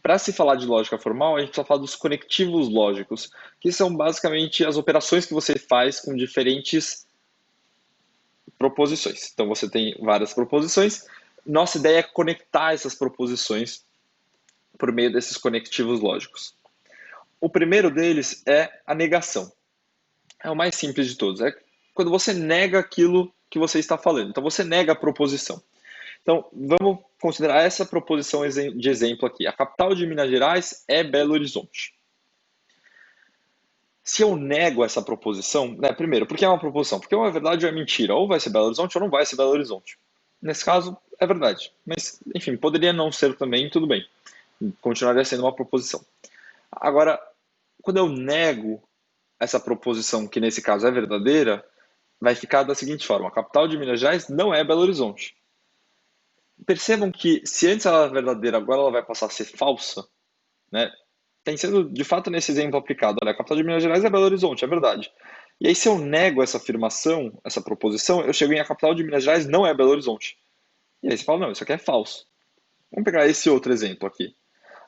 para se falar de lógica formal, a gente precisa falar dos conectivos lógicos, que são basicamente as operações que você faz com diferentes proposições. Então você tem várias proposições. Nossa ideia é conectar essas proposições por meio desses conectivos lógicos. O primeiro deles é a negação. É o mais simples de todos. É quando você nega aquilo que você está falando. Então você nega a proposição. Então vamos considerar essa proposição de exemplo aqui. A capital de Minas Gerais é Belo Horizonte. Se eu nego essa proposição, né, primeiro, por que é uma proposição? Porque ou é verdade ou é mentira. Ou vai ser Belo Horizonte ou não vai ser Belo Horizonte. Nesse caso, é verdade. Mas, enfim, poderia não ser também, tudo bem. Continuaria sendo uma proposição. Agora, quando eu nego essa proposição, que nesse caso é verdadeira, vai ficar da seguinte forma: a capital de Minas Gerais não é Belo Horizonte. Percebam que se antes ela era verdadeira, agora ela vai passar a ser falsa, né? Tem sendo de fato nesse exemplo aplicado. Olha, a capital de Minas Gerais é Belo Horizonte, é verdade. E aí, se eu nego essa afirmação, essa proposição, eu chego em a capital de Minas Gerais não é Belo Horizonte. E aí você fala, não, isso aqui é falso. Vamos pegar esse outro exemplo aqui.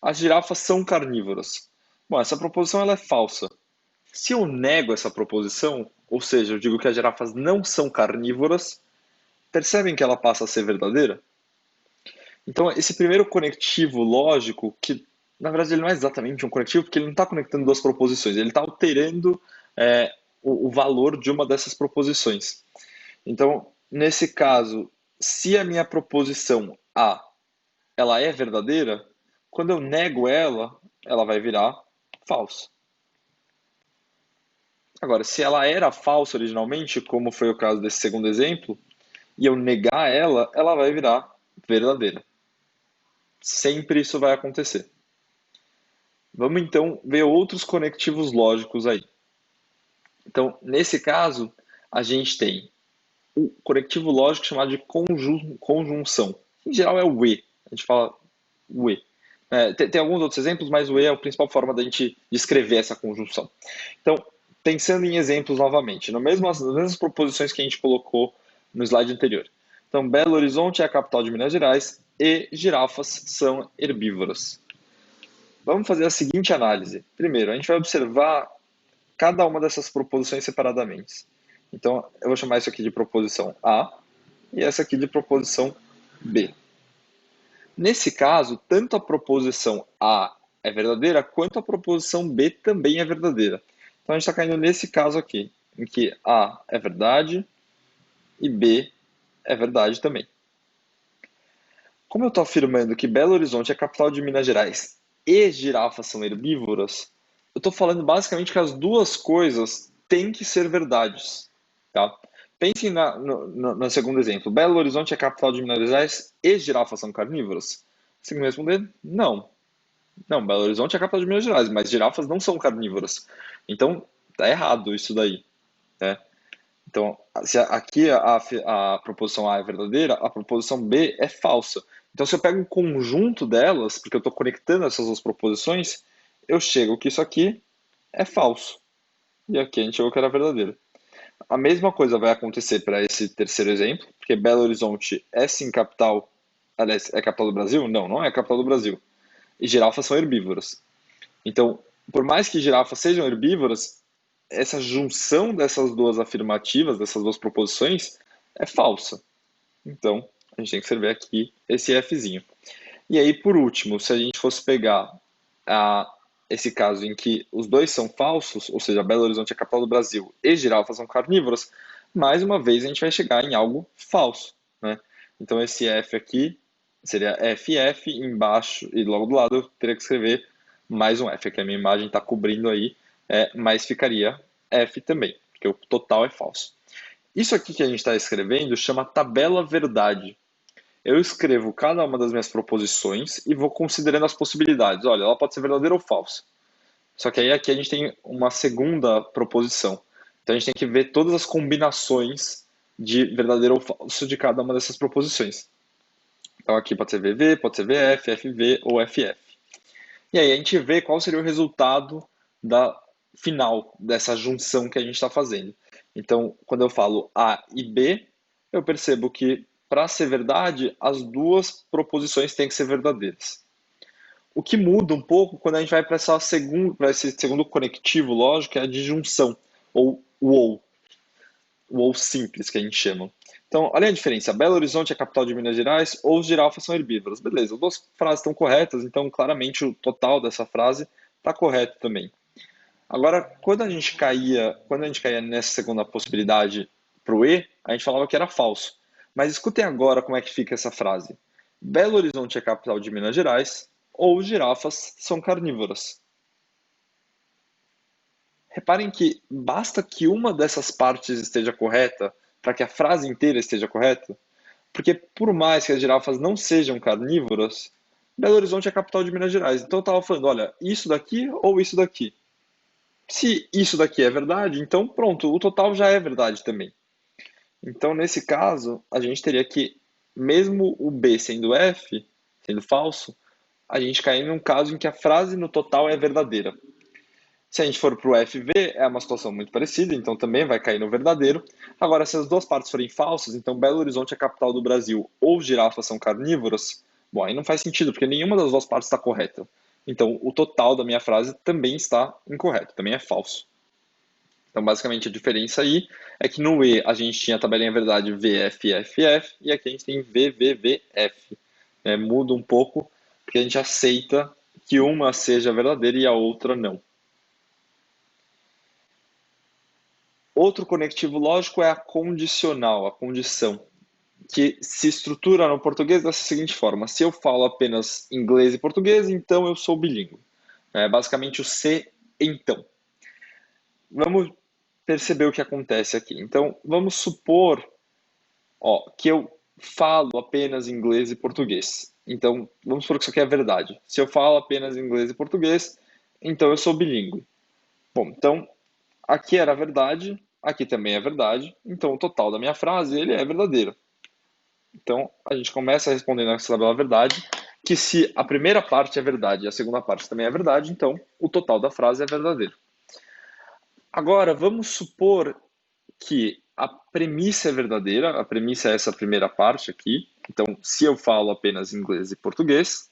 As girafas são carnívoras. Bom, essa proposição ela é falsa. Se eu nego essa proposição, ou seja, eu digo que as girafas não são carnívoras, percebem que ela passa a ser verdadeira? Então, esse primeiro conectivo lógico, que na verdade ele não é exatamente um conectivo, porque ele não está conectando duas proposições, ele está alterando o valor de uma dessas proposições. Então, nesse caso, se a minha proposição A ela é verdadeira, quando eu nego ela, ela vai virar falsa. Agora, se ela era falsa originalmente, como foi o caso desse segundo exemplo, e eu negar ela, ela vai virar verdadeira. Sempre isso vai acontecer. Vamos então ver outros conectivos lógicos aí. Então, nesse caso, a gente tem o conectivo lógico chamado de conjunção. Em geral é o E. A gente fala o E. Tem alguns outros exemplos, mas o E é a principal forma da gente descrever essa conjunção. Então, pensando em exemplos novamente, nas mesmas proposições que a gente colocou no slide anterior. Então, Belo Horizonte é a capital de Minas Gerais e girafas são herbívoras. Vamos fazer a seguinte análise. Primeiro, a gente vai observar cada uma dessas proposições separadamente. Então, eu vou chamar isso aqui de proposição A e essa aqui de proposição B. Nesse caso, tanto a proposição A é verdadeira, quanto a proposição B também é verdadeira. Então, a gente está caindo nesse caso aqui, em que A é verdade e B é verdade também. Como eu estou afirmando que Belo Horizonte é a capital de Minas Gerais e girafas são herbívoras, eu estou falando basicamente que as duas coisas têm que ser verdades. Tá? Pensem no segundo exemplo. Belo Horizonte é a capital de Minas Gerais e girafas são carnívoras? Você me responder? Não. Não, Belo Horizonte é a capital de Minas Gerais, mas girafas não são carnívoras. Então, tá errado isso daí. Né? Então, se aqui a proposição A é verdadeira, a proposição B é falsa. Então, se eu pego um conjunto delas, porque eu estou conectando essas duas proposições, eu chego que isso aqui é falso. E aqui a gente chegou que era verdadeiro. A mesma coisa vai acontecer para esse terceiro exemplo, porque Belo Horizonte é sim capital. Aliás, é capital do Brasil? Não, não é capital do Brasil. E girafas são herbívoras. Então, por mais que girafas sejam herbívoras, essa junção dessas duas afirmativas, dessas duas proposições, é falsa. Então, a gente tem que escrever aqui esse Fzinho. E aí, por último, se a gente fosse pegar esse caso em que os dois são falsos, ou seja, Belo Horizonte é a capital do Brasil e girafas são carnívoras, mais uma vez a gente vai chegar em algo falso. Né? Então, esse F aqui seria FF, embaixo e logo do lado eu teria que escrever mais um F, que a minha imagem está cobrindo aí, mas ficaria F também, porque o total é falso. Isso aqui que a gente está escrevendo chama tabela verdade. Eu escrevo cada uma das minhas proposições e vou considerando as possibilidades. Olha, ela pode ser verdadeira ou falsa. Só que aí aqui a gente tem uma segunda proposição. Então a gente tem que ver todas as combinações de verdadeiro ou falso de cada uma dessas proposições. Então aqui pode ser VV, pode ser VF, FV ou FF. E aí a gente vê qual seria o resultado da final dessa junção que a gente está fazendo. Então, quando eu falo A e B, eu percebo que, para ser verdade, as duas proposições têm que ser verdadeiras. O que muda um pouco quando a gente vai para esse segundo conectivo lógico, que é a disjunção, ou o ou simples, que a gente chama. Então, olha a diferença. Belo Horizonte é a capital de Minas Gerais ou os girafas são herbívoros. Beleza, as duas frases estão corretas, então claramente o total dessa frase está correto também. Agora, quando a gente caía nessa segunda possibilidade para o E, a gente falava que era falso. Mas escutem agora como é que fica essa frase. Belo Horizonte é a capital de Minas Gerais ou os girafas são carnívoras. Reparem que basta que uma dessas partes esteja correta para que a frase inteira esteja correta, porque por mais que as girafas não sejam carnívoras, Belo Horizonte é a capital de Minas Gerais. Então eu estava falando, olha, isso daqui ou isso daqui. Se isso daqui é verdade, então pronto, o total já é verdade também. Então nesse caso, a gente teria que, mesmo o B sendo F, sendo falso, a gente cair num caso em que a frase no total é verdadeira. Se a gente for para o FV, é uma situação muito parecida, então também vai cair no verdadeiro. Agora, se as duas partes forem falsas, então Belo Horizonte é a capital do Brasil ou girafas são carnívoras, bom, aí não faz sentido, porque nenhuma das duas partes está correta. Então, o total da minha frase também está incorreto, também é falso. Então, basicamente, a diferença aí é que no E a gente tinha a tabelinha verdade VFFF e aqui a gente tem VVVF. Muda um pouco, porque a gente aceita que uma seja verdadeira e a outra não. Outro conectivo lógico é a condicional, a condição, que se estrutura no português dessa seguinte forma: se eu falo apenas inglês e português, então eu sou bilíngue. É basicamente o se então. Vamos perceber o que acontece aqui. Então, vamos supor, que eu falo apenas inglês e português. Então, vamos supor que isso aqui é verdade. Se eu falo apenas inglês e português, então eu sou bilíngue. Bom, então aqui era verdade, aqui também é verdade, então o total da minha frase ele é verdadeiro. Então a gente começa respondendo essa tabela verdade, que se a primeira parte é verdade e a segunda parte também é verdade, então o total da frase é verdadeiro. Agora vamos supor que a premissa é verdadeira, a premissa é essa primeira parte aqui, então se eu falo apenas inglês e português,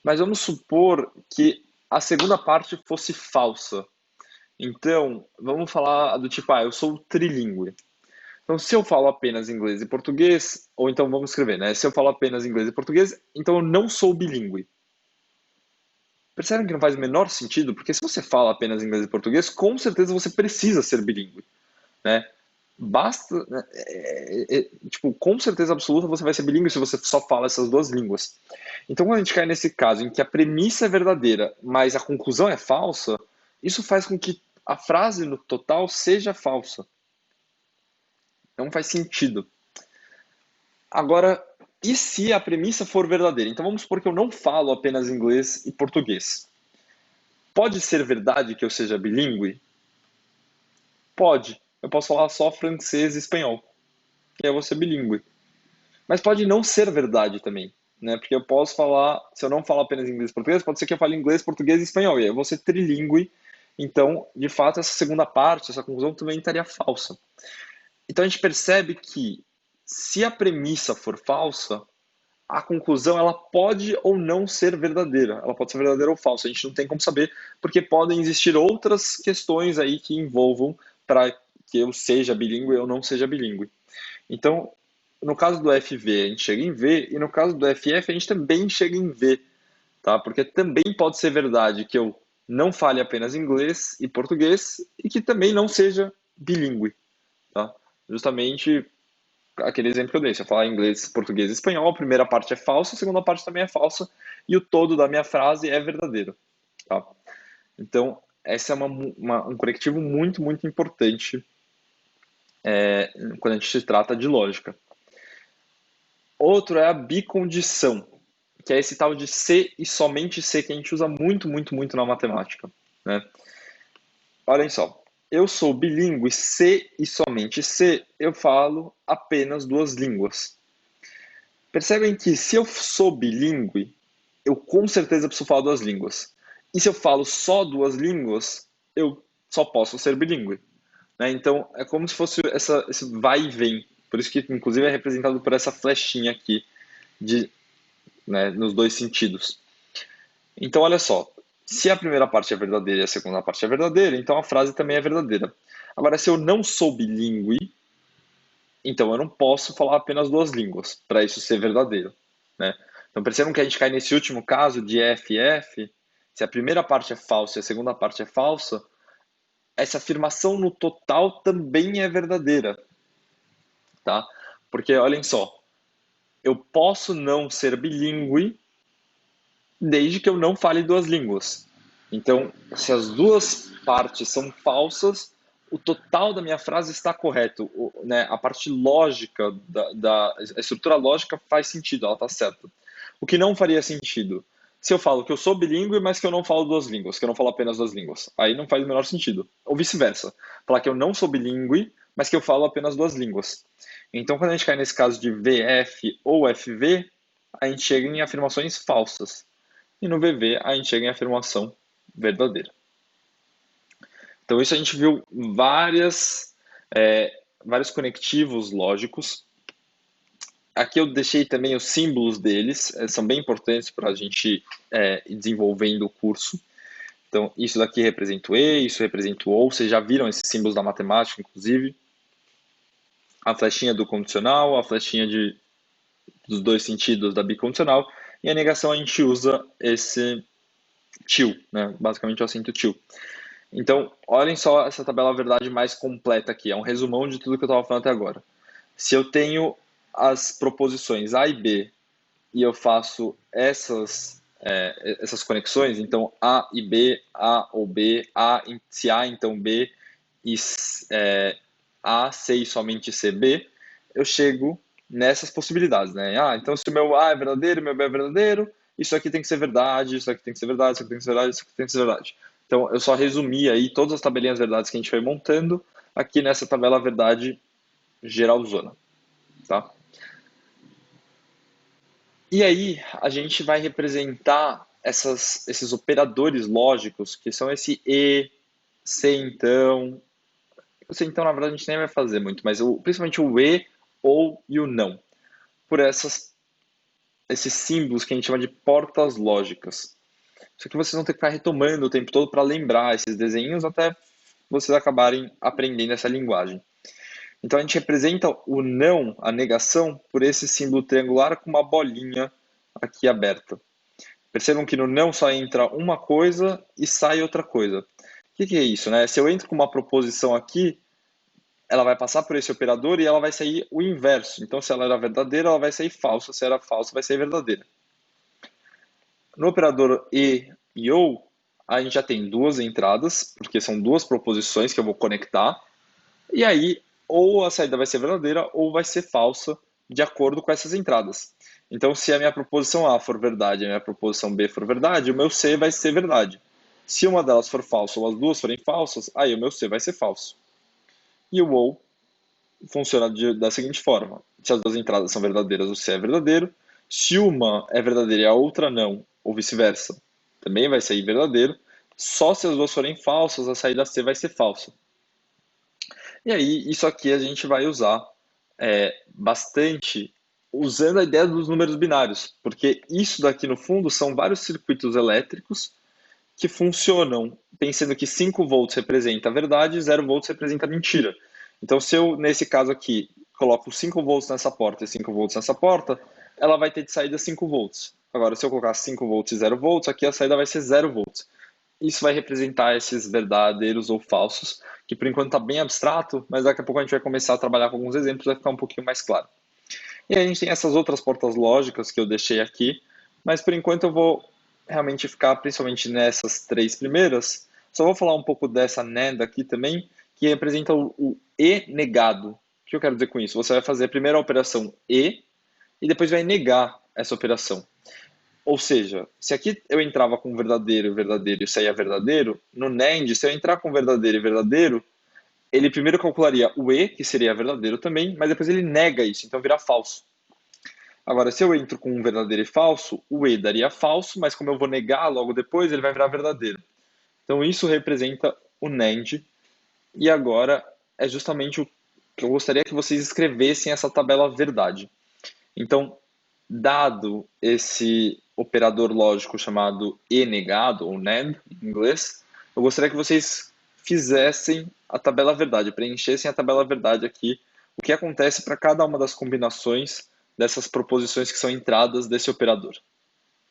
mas vamos supor que a segunda parte fosse falsa. Então, vamos falar do tipo, eu sou trilíngue. Então, se eu falo apenas inglês e português, ou então vamos escrever, né? Se eu falo apenas inglês e português, então eu não sou bilíngue. Percebem que não faz o menor sentido? Porque se você fala apenas inglês e português, com certeza você precisa ser bilíngue, né? Basta, né? Tipo, com certeza absoluta você vai ser bilíngue se você só fala essas duas línguas. Então, quando a gente cai nesse caso em que a premissa é verdadeira, mas a conclusão é falsa, isso faz com que a frase no total seja falsa. Não faz sentido. Agora, e se a premissa for verdadeira? Então vamos supor que eu não falo apenas inglês e português. Pode ser verdade que eu seja bilíngue? Pode. Eu posso falar só francês e espanhol. E aí eu vou ser bilíngue. Mas pode não ser verdade também, né? Porque eu posso falar, se eu não falar apenas inglês e português, pode ser que eu fale inglês, português e espanhol. E aí eu vou ser trilíngue. Então, de fato, essa segunda parte, essa conclusão também estaria falsa. Então a gente percebe que se a premissa for falsa, a conclusão ela pode ou não ser verdadeira. Ela pode ser verdadeira ou falsa. A gente não tem como saber, porque podem existir outras questões aí que envolvam para que eu seja bilíngue ou não seja bilíngue. Então, no caso do FV, a gente chega em V, e no caso do FF, a gente também chega em V, tá? Porque também pode ser verdade que eu não fale apenas inglês e português e que também não seja bilíngue, tá? Justamente aquele exemplo que eu dei, se eu falar inglês, português e espanhol, a primeira parte é falsa, a segunda parte também é falsa, e o todo da minha frase é verdadeiro. Tá? Então, esse é um conectivo muito, muito importante quando a gente se trata de lógica. Outro é a bicondição, que é esse tal de se e somente se que a gente usa muito, muito, muito na matemática. Né? Olhem só, eu sou bilíngue se e somente se eu falo apenas duas línguas. Percebem que se eu sou bilíngue, eu com certeza preciso falar duas línguas. E se eu falo só duas línguas, eu só posso ser bilíngue. Né? Então, é como se fosse esse vai e vem. Por isso que, inclusive, é representado por essa flechinha aqui, nos dois sentidos. Então, olha só, se a primeira parte é verdadeira e a segunda parte é verdadeira, então a frase também é verdadeira. Agora, se eu não sou bilíngue, então eu não posso falar apenas duas línguas para isso ser verdadeiro, né? Então percebam que a gente cai nesse último caso de FF, se a primeira parte é falsa e a segunda parte é falsa, essa afirmação no total também é verdadeira, tá? Porque olhem só, eu posso não ser bilíngue desde que eu não fale duas línguas. Então, se as duas partes são falsas, o total da minha frase está correto, né? A parte lógica a estrutura lógica faz sentido, ela está certa. O que não faria sentido? Se eu falo que eu sou bilíngue, mas que eu não falo duas línguas, que eu não falo apenas duas línguas. Aí não faz o menor sentido. Ou vice-versa. Falar que eu não sou bilíngue, mas que eu falo apenas duas línguas. Então, quando a gente cai nesse caso de VF ou FV, a gente chega em afirmações falsas. E no VV a gente chega em afirmação verdadeira. Então isso a gente viu vários conectivos lógicos. Aqui eu deixei também os símbolos deles, são bem importantes para a gente ir desenvolvendo o curso. Então isso daqui representa o E, isso representa o OU, vocês já viram esses símbolos da matemática, inclusive. A flechinha do condicional, a flechinha dos dois sentidos da bicondicional, e a negação a gente usa esse til, né? Basicamente o acento til. Então, olhem só essa tabela verdade mais completa aqui. É um resumão de tudo que eu estava falando até agora. Se eu tenho as proposições A e B e eu faço essas conexões, então A e B, A ou B, se A, então B, e A, C e somente C, B, eu chego nessas possibilidades, né? Então se o meu A é verdadeiro, meu B é verdadeiro, isso aqui tem que ser verdade, isso aqui tem que ser verdade, isso aqui tem que ser verdade, isso aqui tem que ser verdade. Então eu só resumi aí todas as tabelinhas verdades que a gente foi montando aqui nessa tabela verdade geralzona, tá? E aí a gente vai representar esses operadores lógicos, que são esse e, se então. O se então, na verdade, a gente nem vai fazer muito, mas principalmente o e, ou e o não. Por esses símbolos que a gente chama de portas lógicas. Só que vocês vão ter que ficar retomando o tempo todo para lembrar esses desenhos até vocês acabarem aprendendo essa linguagem. Então a gente representa o não, a negação, por esse símbolo triangular com uma bolinha aqui aberta. Percebam que no não só entra uma coisa e sai outra coisa. O que é isso, né? Se eu entro com uma proposição aqui, ela vai passar por esse operador e ela vai sair o inverso. Então, se ela era verdadeira, ela vai sair falsa. Se era falsa, vai sair verdadeira. No operador e ou, a gente já tem duas entradas, porque são duas proposições que eu vou conectar. E aí, ou a saída vai ser verdadeira ou vai ser falsa, de acordo com essas entradas. Então, se a minha proposição A for verdade e a minha proposição B for verdade, o meu C vai ser verdade. Se uma delas for falsa ou as duas forem falsas, aí o meu C vai ser falso. E o ou funciona da seguinte forma: se as duas entradas são verdadeiras, o C é verdadeiro. Se uma é verdadeira e a outra não, ou vice-versa, também vai sair verdadeiro. Só se as duas forem falsas, a saída C vai ser falsa. E aí, isso aqui a gente vai usar bastante usando a ideia dos números binários, porque isso daqui no fundo são vários circuitos elétricos que funcionam pensando que 5 volts representa a verdade e 0 volts representa a mentira. Então, se eu, nesse caso aqui, coloco 5 volts nessa porta e 5 volts nessa porta, ela vai ter de saída 5 volts. Agora, se eu colocar 5 volts e 0 volts, aqui a saída vai ser 0 volts. Isso vai representar esses verdadeiros ou falsos, que por enquanto está bem abstrato, mas daqui a pouco a gente vai começar a trabalhar com alguns exemplos, vai ficar um pouquinho mais claro. E aí a gente tem essas outras portas lógicas que eu deixei aqui, mas por enquanto eu vou realmente ficar principalmente nessas três primeiras. Só vou falar um pouco dessa NAND aqui também, que representa o E negado. O que eu quero dizer com isso? Você vai fazer primeiro a operação e depois vai negar essa operação. Ou seja, se aqui eu entrava com verdadeiro e saía verdadeiro, no NAND, se eu entrar com verdadeiro e verdadeiro, ele primeiro calcularia o E, que seria verdadeiro também, mas depois ele nega isso, então vira falso. Agora, se eu entro com um verdadeiro e falso, o E daria falso, mas como eu vou negar logo depois, ele vai virar verdadeiro. Então isso representa o NAND. E agora é justamente o que eu gostaria que vocês escrevessem essa tabela verdade. Então, dado operador lógico chamado e negado, ou NAND em inglês, eu gostaria que vocês fizessem a tabela verdade, preenchessem a tabela verdade aqui, o que acontece para cada uma das combinações dessas proposições que são entradas desse operador.